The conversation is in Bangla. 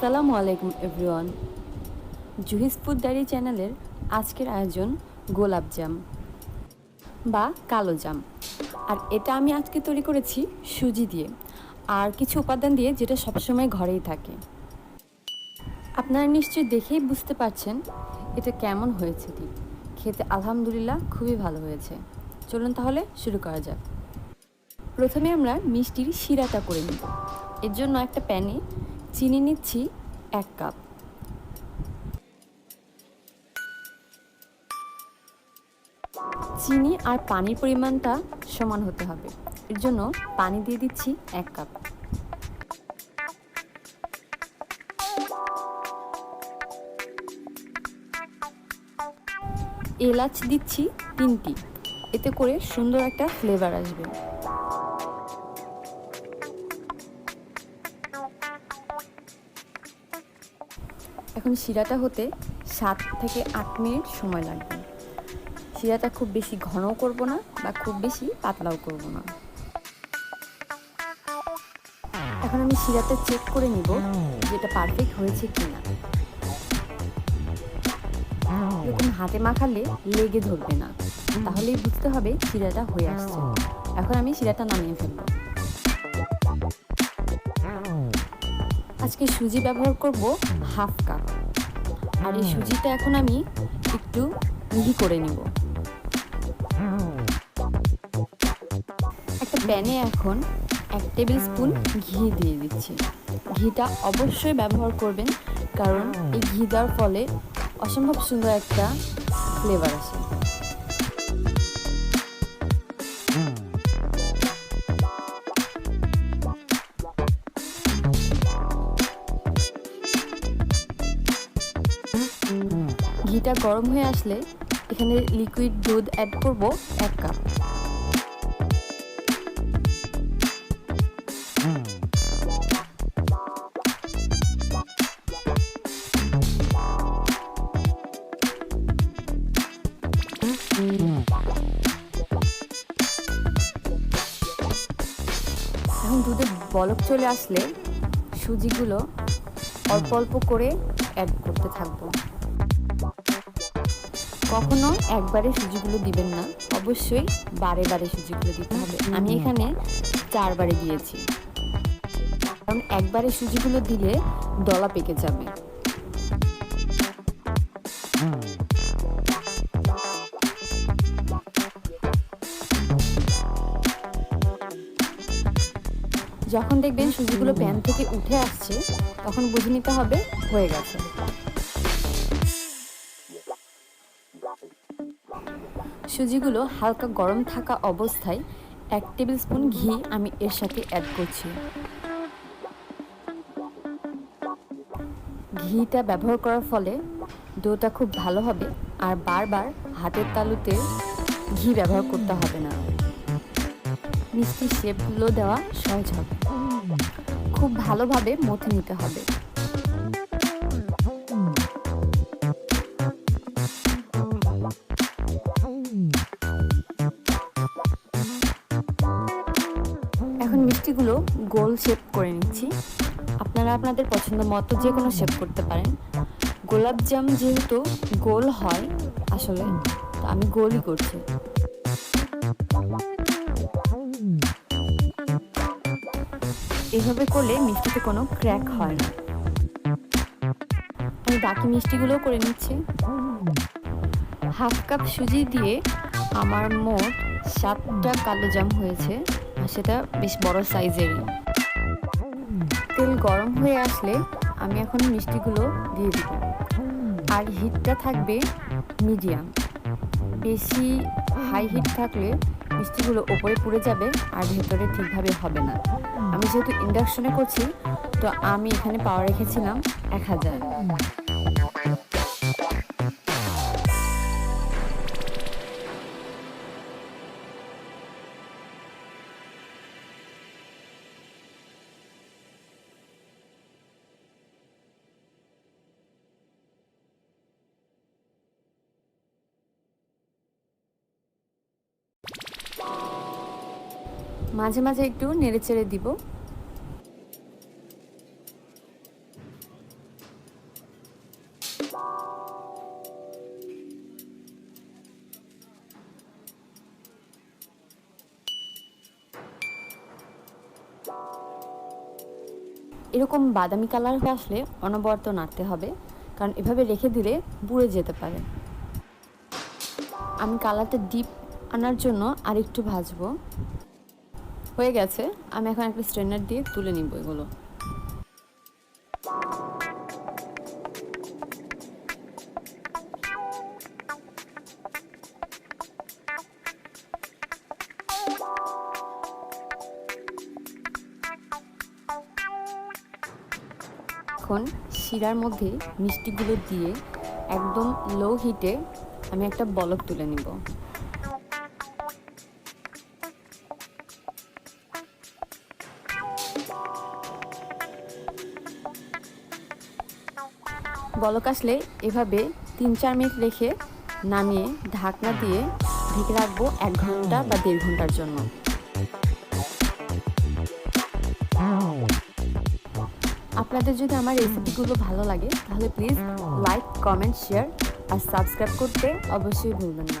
আসসালামু আলাইকুম এভরিওয়ান। জুহিস ফুড ডায়েরি চ্যানেলের আজকের আয়োজন গোলাপজাম বা কালোজাম। আর এটা আমি আজকে তৈরি করেছি সুজি দিয়ে আর কিছু উপাদান দিয়ে, যেটা সবসময় ঘরেই থাকে। আপনারা নিশ্চয়ই দেখেই বুঝতে পারছেন এটা কেমন হয়েছে। ঠিক খেতে আলহামদুলিল্লাহ খুবই ভালো হয়েছে। চলুন তাহলে শুরু করা যাক। প্রথমে আমরা মিষ্টির শিরাটা করে নিব। এর জন্য একটা প্যানে চিনি নিচ্ছি 1 কাপ। চিনি আর পানির পরিমাণটা সমান হতে হবে, এর জন্য পানি দিয়ে দিচ্ছি 1 কাপ। এলাচ দিচ্ছি 3টি, এতে করে সুন্দর একটা ফ্লেভার আসবে। এখন শিরাটা হতে 7 থেকে 8 মিনিট সময় লাগবে। শিরাটা খুব বেশি ঘনও করব না বা খুব বেশি পাতলাও করব না। এখন আমি শিরাটা চেক করে নিব যেটা পারফেক্ট হয়েছে কিনা। এরকম হাতে মাখালে লেগে ধরবে না, তাহলেই বুঝতে হবে শিরাটা হয়ে আসছে। এখন আমি শিরাটা নামিয়ে ফেলব। আজকে সুজি ব্যবহার করব 1/2 কাপ। আর এই সুজিটা এখন আমি একটু মিহি করে নিব। একটা প্যানে এখন 1 টেবিল স্পুন ঘি দিয়ে দিচ্ছি। ঘিটা অবশ্যই ব্যবহার করবেন, কারণ এই ঘি দেওয়ার ফলে অসম্ভব সুন্দর একটা ফ্লেভার আসে। ঘিটা গরম হয়ে আসলে এখানে লিকুইড দুধ অ্যাড করব 1 কাপ। এখন দুধে বলক চলে আসলে সুজিগুলো অল্প অল্প করে অ্যাড করতে থাকবো। কখনো একবারে সুজিগুলো দিবেন না, অবশ্যই বারে বারে সুজিগুলো দিতে হবে। আমি এখানে 4 বারে দিয়েছি, কারণ একবারে সুজিগুলো দিলে দলা পেকে যাবে। যখন দেখবেন সুজিগুলো প্যান থেকে উঠে আসছে, তখন বুঝে নিতে হবে হয়ে গেছে। সুজিগুলো হালকা গরম থাকা অবস্থায় 1 টেবিল স্পুন ঘি আমি এর সাথে অ্যাড করছি। ঘিটা ব্যবহার করার ফলে ডোটা খুব ভালো হবে, আর বারবার হাতের তালুতে ঘি ব্যবহার করতে হবে না। মিষ্টি শেপগুলো দেওয়া সহজ হবে। খুব ভালোভাবে মথে নিতে হবে। এখন মিষ্টিগুলো গোল শেপ করে নিচ্ছি। আপনারা আপনাদের পছন্দ মতো যে কোনো শেপ করতে পারেন। গোলাপজাম যেহেতু গোল হয় আসলে, তো আমি গোলই করছি। এভাবে করলে মিষ্টিতে কোনো ক্র্যাক হয় না। আমি বাকি মিষ্টিগুলো করে নিচ্ছি। 1/2 কাপ সুজি দিয়ে আমার মোট 7টা কালোজাম হয়েছে, আর সেটা বেশ বড় সাইজেরই। তেল গরম হয়ে আসলে আমি এখন মিষ্টিগুলো দিয়ে দিব, আর হিটটা থাকবে মিডিয়াম। বেশি হাই হিট থাকলে মিষ্টিগুলো ওপরে পুড়ে যাবে আর ভেতরে ঠিকভাবে হবে না। আমি যেহেতু ইন্ডাকশনে করছি, তো আমি এখানে পাওয়ার রেখেছিলাম 1000। মাঝে মাঝে একটু নেড়েচেড়ে দিব। এরকম বাদামি কালার হয়ে আসলে অনবরত নাড়তে হবে, কারণ এভাবে রেখে দিলে পুড়ে যেতে পারে। আমি কালারটা ডিপ আনার জন্য আরেকটু ভাজবো। হয়ে গেছে, আমি এখন একটা স্ট্রেনার দিয়ে তুলে নিব এগুলো। এখন শিরার মধ্যে মিষ্টিগুলো দিয়ে একদম লো হিটে আমি একটা বলক তুলে নিব। বলক আসলে এভাবে 3-4 মিনিট রেখে নামিয়ে ঢাকনা দিয়ে ঢেকে রাখবো 1 ঘন্টা বা 1.5 ঘন্টার জন্য। আপনাদের যদি আমার রেসিপিগুলো ভালো লাগে তাহলে প্লিজ লাইক, কমেন্ট, শেয়ার আর সাবস্ক্রাইব করতে অবশ্যই ভুলবেন না।